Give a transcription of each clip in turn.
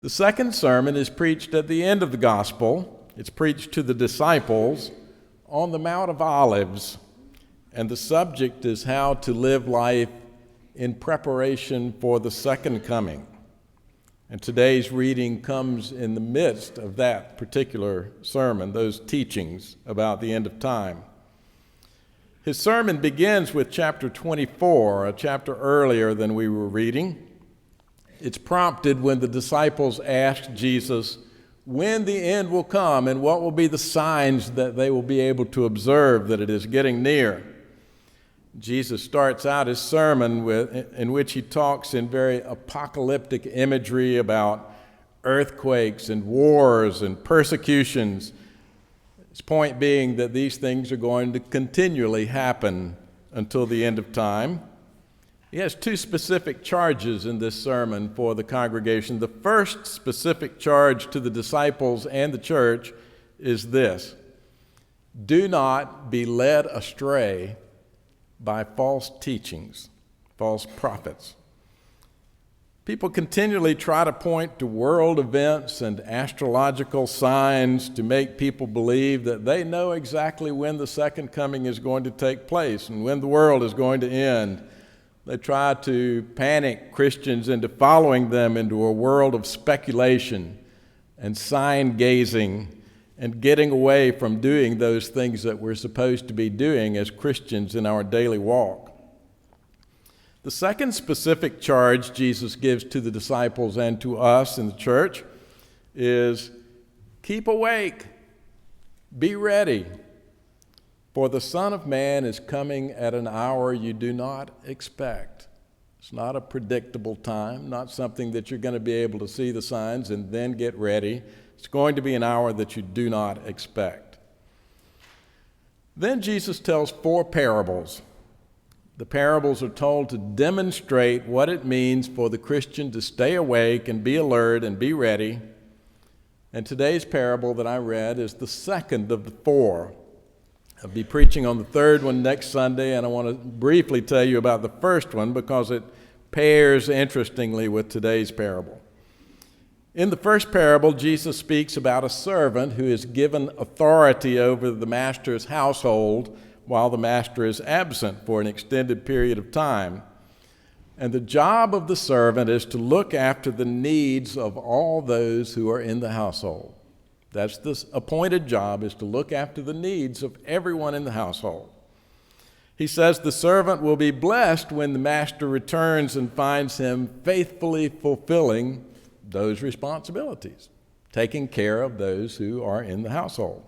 The second sermon is preached at the end of the gospel. It's preached to the disciples on the Mount of Olives, and the subject is how to live life in preparation for the second coming. And today's reading comes in the midst of that particular sermon, those teachings about the end of time. His sermon begins with chapter 24, a chapter earlier than we were reading. It's prompted when the disciples asked Jesus when the end will come and what will be the signs that they will be able to observe that it is getting near. Jesus starts out his sermon in which he talks in very apocalyptic imagery about earthquakes and wars and persecutions. His point being that these things are going to continually happen until the end of time. He has two specific charges in this sermon for the congregation. The first specific charge to the disciples and the church is this: do not be led astray by false teachings, false prophets. People continually try to point to world events and astrological signs to make people believe that they know exactly when the second coming is going to take place and when the world is going to end. They try to panic Christians into following them into a world of speculation and sign gazing and getting away from doing those things that we're supposed to be doing as Christians in our daily walk. The second specific charge Jesus gives to the disciples and to us in the church is keep awake, be ready. For the Son of Man is coming at an hour you do not expect. It's not a predictable time, not something that you're going to be able to see the signs and then get ready. It's going to be an hour that you do not expect. Then Jesus tells four parables. The parables are told to demonstrate what it means for the Christian to stay awake and be alert and be ready. And today's parable that I read is the second of the four. I'll be preaching on the third one next Sunday, and I want to briefly tell you about the first one because it pairs interestingly with today's parable. In the first parable, Jesus speaks about a servant who is given authority over the master's household while the master is absent for an extended period of time. And the job of the servant is to look after the needs of all those who are in the household. That's the appointed job, is to look after the needs of everyone in the household. He says the servant will be blessed when the master returns and finds him faithfully fulfilling those responsibilities, taking care of those who are in the household.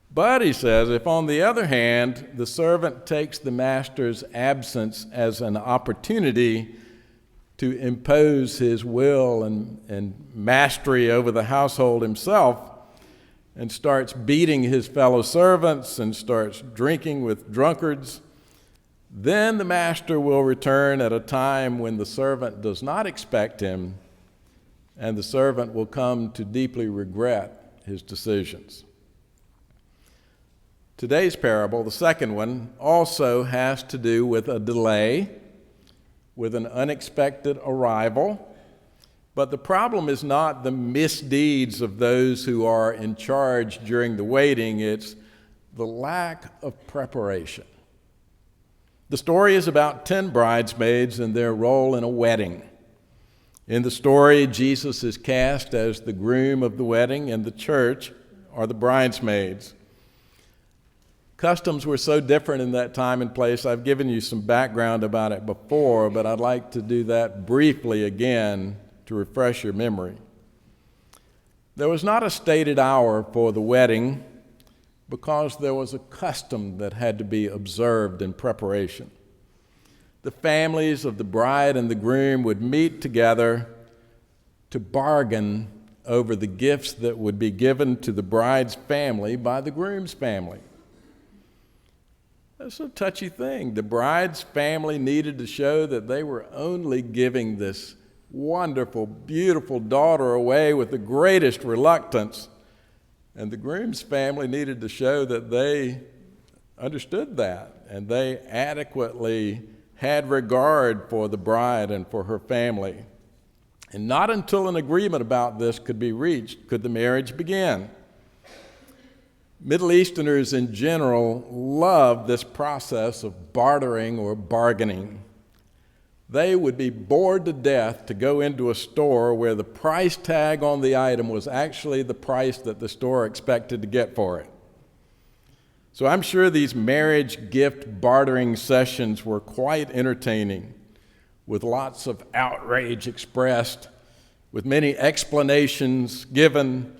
But he says, if on the other hand, the servant takes the master's absence as an opportunity to impose his will and mastery over the household himself, and starts beating his fellow servants and starts drinking with drunkards, then the master will return at a time when the servant does not expect him, and the servant will come to deeply regret his decisions. Today's parable, the second one, also has to do with a delay, with an unexpected arrival. But the problem is not the misdeeds of those who are in charge during the waiting, it's the lack of preparation. The story is about 10 bridesmaids and their role in a wedding. In the story, Jesus is cast as the groom of the wedding, and the church are the bridesmaids. Customs were so different in that time and place. I've given you some background about it before, but I'd like to do that briefly again to refresh your memory. There was not a stated hour for the wedding because there was a custom that had to be observed in preparation. The families of the bride and the groom would meet together to bargain over the gifts that would be given to the bride's family by the groom's family. That's a touchy thing. The bride's family needed to show that they were only giving this wonderful, beautiful daughter away with the greatest reluctance. And the groom's family needed to show that they understood that and they adequately had regard for the bride and for her family. And not until an agreement about this could be reached could the marriage begin. Middle Easterners in general love this process of bartering or bargaining. They would be bored to death to go into a store where the price tag on the item was actually the price that the store expected to get for it. So I'm sure these marriage gift bartering sessions were quite entertaining, with lots of outrage expressed, with many explanations given,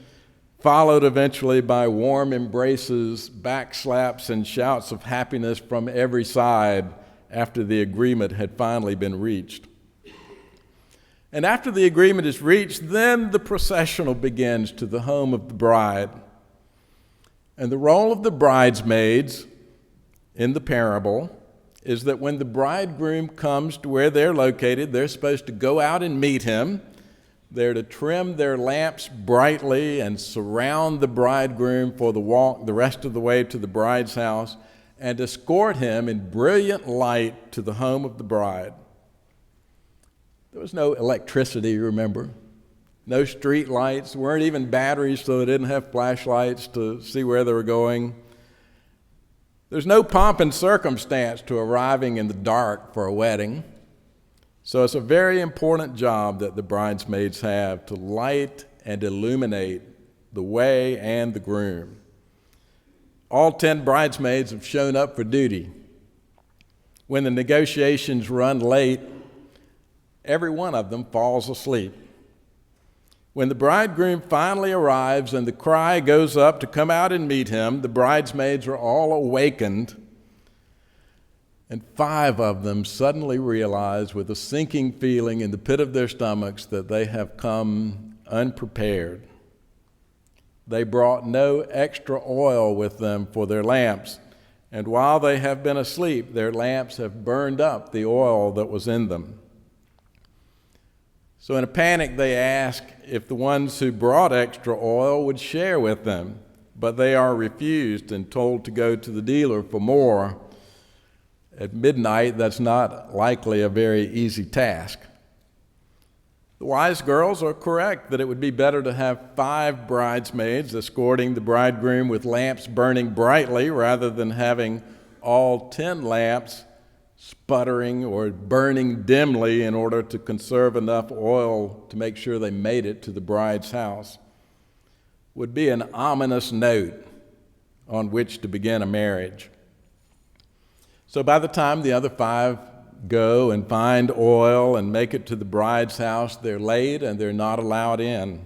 followed eventually by warm embraces, backslaps, and shouts of happiness from every side after the agreement had finally been reached. And after the agreement is reached, then the processional begins to the home of the bride. And the role of the bridesmaids in the parable is that when the bridegroom comes to where they're located, they're supposed to go out and meet him. They're to trim their lamps brightly and surround the bridegroom for the walk the rest of the way to the bride's house and escort him in brilliant light to the home of the bride. There was no electricity, remember? No street lights, weren't even batteries, so they didn't have flashlights to see where they were going. There's no pomp and circumstance to arriving in the dark for a wedding. So it's a very important job that the bridesmaids have to light and illuminate the way and the groom. All 10 bridesmaids have shown up for duty. When the negotiations run late, every one of them falls asleep. When the bridegroom finally arrives and the cry goes up to come out and meet him, the bridesmaids are all awakened, and 5 of them suddenly realize with a sinking feeling in the pit of their stomachs that they have come unprepared. They brought no extra oil with them for their lamps, and while they have been asleep, their lamps have burned up the oil that was in them. So in a panic, they ask if the ones who brought extra oil would share with them, but they are refused and told to go to the dealer for more. At midnight, that's not likely a very easy task. The wise girls are correct that it would be better to have 5 bridesmaids escorting the bridegroom with lamps burning brightly rather than having all 10 lamps sputtering or burning dimly in order to conserve enough oil to make sure they made it to the bride's house. Would be an ominous note on which to begin a marriage. So by the time the other 5 go and find oil and make it to the bride's house, they're late and they're not allowed in.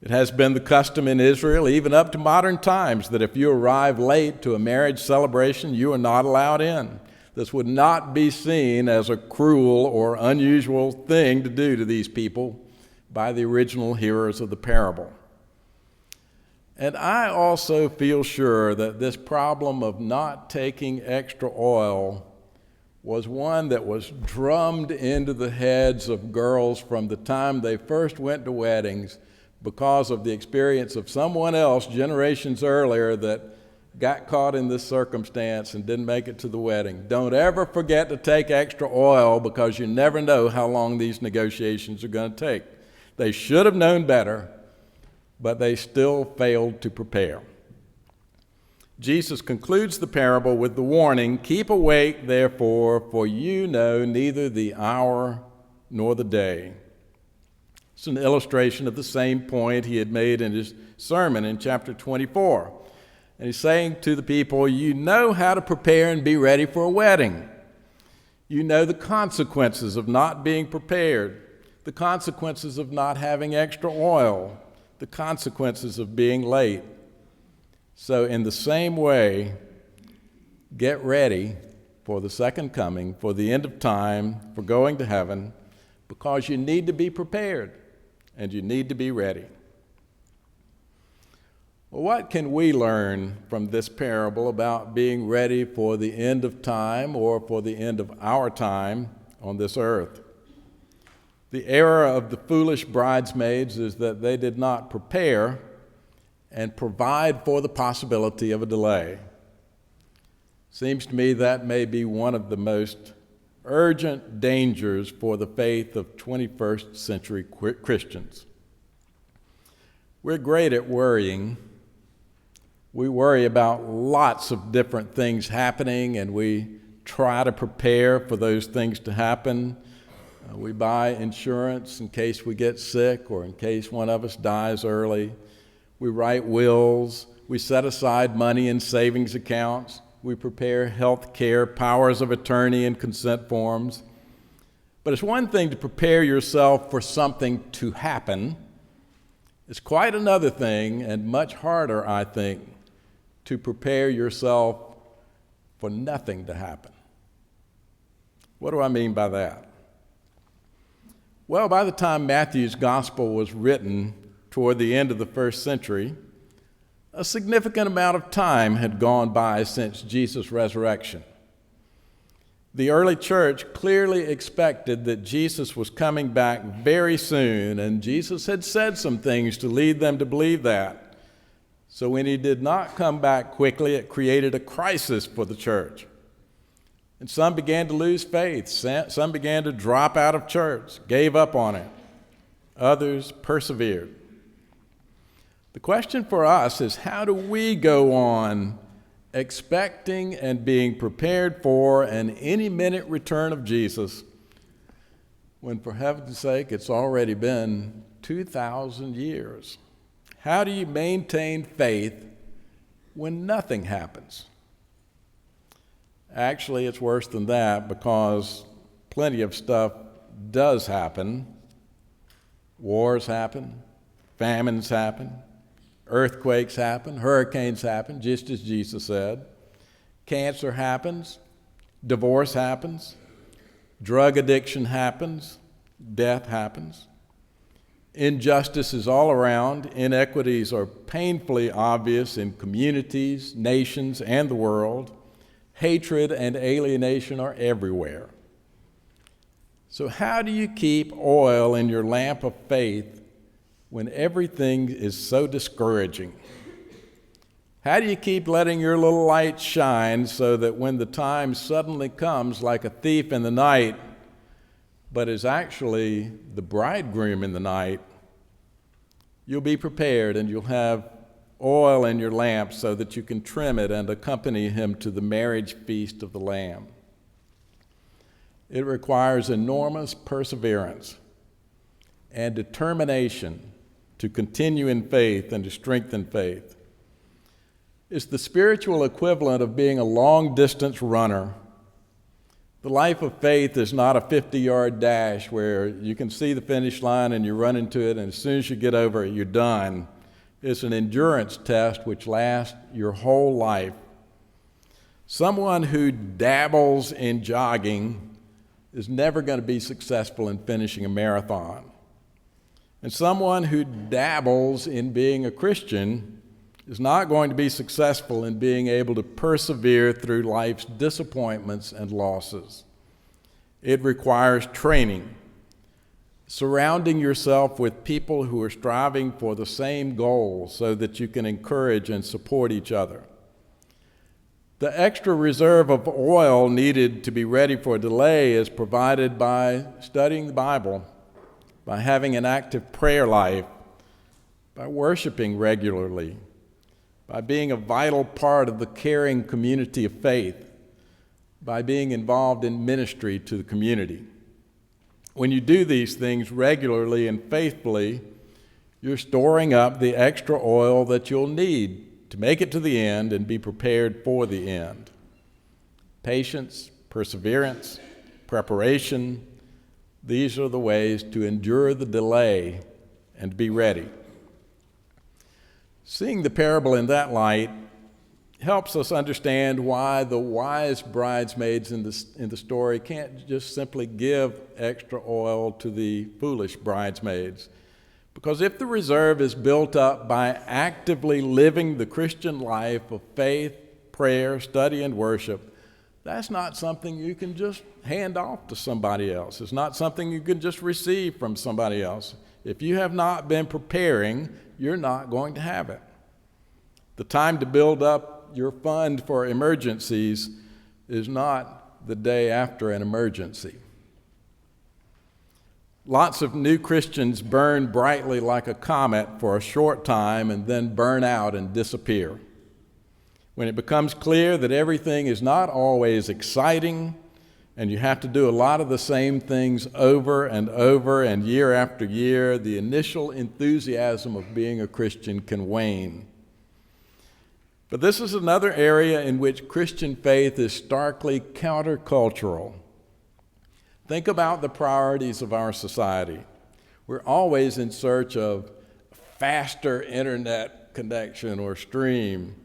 It has been the custom in Israel, even up to modern times, that if you arrive late to a marriage celebration, you are not allowed in. This would not be seen as a cruel or unusual thing to do to these people by the original hearers of the parable. And I also feel sure that this problem of not taking extra oil was one that was drummed into the heads of girls from the time they first went to weddings because of the experience of someone else generations earlier that got caught in this circumstance and didn't make it to the wedding. Don't ever forget to take extra oil because you never know how long these negotiations are going to take. They should have known better, but they still failed to prepare. Jesus concludes the parable with the warning, "Keep awake, therefore, for you know neither the hour nor the day." It's an illustration of the same point he had made in his sermon in chapter 24. And he's saying to the people, you know how to prepare and be ready for a wedding. You know the consequences of not being prepared, the consequences of not having extra oil, the consequences of being late. So in the same way, get ready for the second coming, for the end of time, for going to heaven, because you need to be prepared and you need to be ready. Well, what can we learn from this parable about being ready for the end of time or for the end of our time on this earth? The error of the foolish bridesmaids is that they did not prepare and provide for the possibility of a delay. Seems to me that may be one of the most urgent dangers for the faith of 21st century Christians. We're great at worrying. We worry about lots of different things happening, and we try to prepare for those things to happen. We buy insurance in case we get sick or in case one of us dies early. We write wills. We set aside money in savings accounts. We prepare health care, powers of attorney, and consent forms. But it's one thing to prepare yourself for something to happen. It's quite another thing, and much harder, I think, to prepare yourself for nothing to happen. What do I mean by that? Well, by the time Matthew's gospel was written toward the end of the first century, a significant amount of time had gone by since Jesus' resurrection. The early church clearly expected that Jesus was coming back very soon, and Jesus had said some things to lead them to believe that. So when he did not come back quickly, it created a crisis for the church. And some began to lose faith. Some began to drop out of church, gave up on it. Others persevered. The question for us is, how do we go on expecting and being prepared for an any-minute return of Jesus when, for heaven's sake, it's already been 2,000 years? How do you maintain faith when nothing happens? Actually, it's worse than that, because plenty of stuff does happen. Wars happen, famines happen, earthquakes happen, hurricanes happen, just as Jesus said. Cancer happens, divorce happens, drug addiction happens, death happens. Injustice is all around. Inequities are painfully obvious in communities, nations, and the world. Hatred and alienation are everywhere. So how do you keep oil in your lamp of faith when everything is so discouraging? How do you keep letting your little light shine so that when the time suddenly comes like a thief in the night, but is actually the bridegroom in the night, you'll be prepared and you'll have oil in your lamp so that you can trim it and accompany him to the marriage feast of the Lamb? It requires enormous perseverance and determination to continue in faith and to strengthen faith. It's the spiritual equivalent of being a long-distance runner. The life of faith is not a 50-yard dash where you can see the finish line and you run into it, and as soon as you get over it, you're done. It's an endurance test which lasts your whole life. Someone who dabbles in jogging is never going to be successful in finishing a marathon. And someone who dabbles in being a Christian is not going to be successful in being able to persevere through life's disappointments and losses. It requires training, surrounding yourself with people who are striving for the same goal so that you can encourage and support each other. The extra reserve of oil needed to be ready for a delay is provided by studying the Bible, by having an active prayer life, by worshiping regularly, by being a vital part of the caring community of faith, by being involved in ministry to the community. When you do these things regularly and faithfully, you're storing up the extra oil that you'll need to make it to the end and be prepared for the end. Patience, perseverance, preparation, these are the ways to endure the delay and be ready. Seeing the parable in that light helps us understand why the wise bridesmaids in the story can't just simply give extra oil to the foolish bridesmaids. Because if the reserve is built up by actively living the Christian life of faith, prayer, study, and worship, that's not something you can just hand off to somebody else. It's not something you can just receive from somebody else. If you have not been preparing, you're not going to have it. The time to build up your fund for emergencies is not the day after an emergency. Lots of new Christians burn brightly like a comet for a short time and then burn out and disappear. When it becomes clear that everything is not always exciting and you have to do a lot of the same things over and over and year after year, the initial enthusiasm of being a Christian can wane. But this is another area in which Christian faith is starkly countercultural. Think about the priorities of our society. We're always in search of faster internet connection or stream.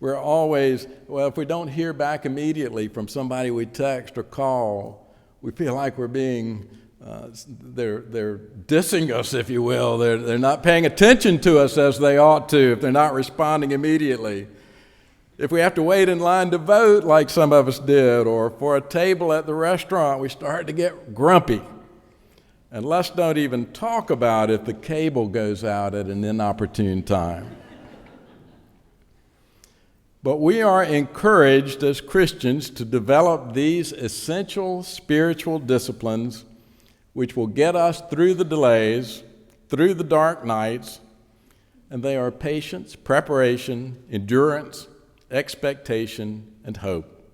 We're always, well, if we don't hear back immediately from somebody we text or call, we feel like we're being, they're dissing us, if you will. They're not paying attention to us as they ought to if they're not responding immediately. If we have to wait in line to vote like some of us did, or for a table at the restaurant, we start to get grumpy. And let's don't even talk about if the cable goes out at an inopportune time. But we are encouraged as Christians to develop these essential spiritual disciplines which will get us through the delays, through the dark nights, and they are patience, preparation, endurance, expectation, and hope.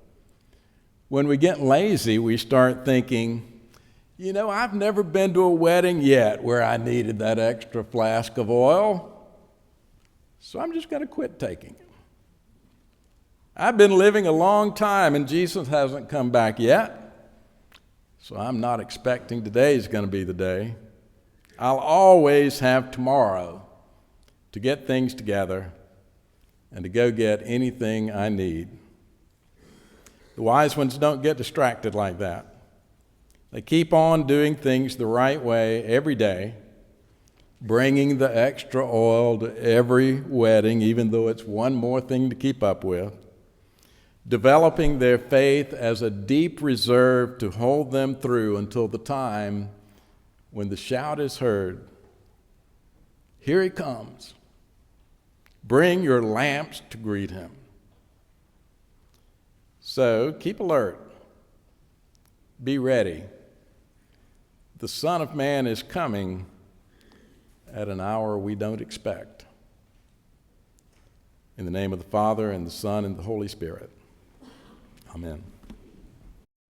When we get lazy, we start thinking, I've never been to a wedding yet where I needed that extra flask of oil, so I'm just going to quit taking it. I've been living a long time and Jesus hasn't come back yet, so I'm not expecting today's going to be the day. I'll always have tomorrow to get things together and to go get anything I need. The wise ones don't get distracted like that. They keep on doing things the right way every day, bringing the extra oil to every wedding, even though it's one more thing to keep up with, developing their faith as a deep reserve to hold them through until the time when the shout is heard, "Here he comes. Bring your lamps to greet him." So keep alert. Be ready. The Son of Man is coming at an hour we don't expect. In the name of the Father, and the Son, and the Holy Spirit. Amen.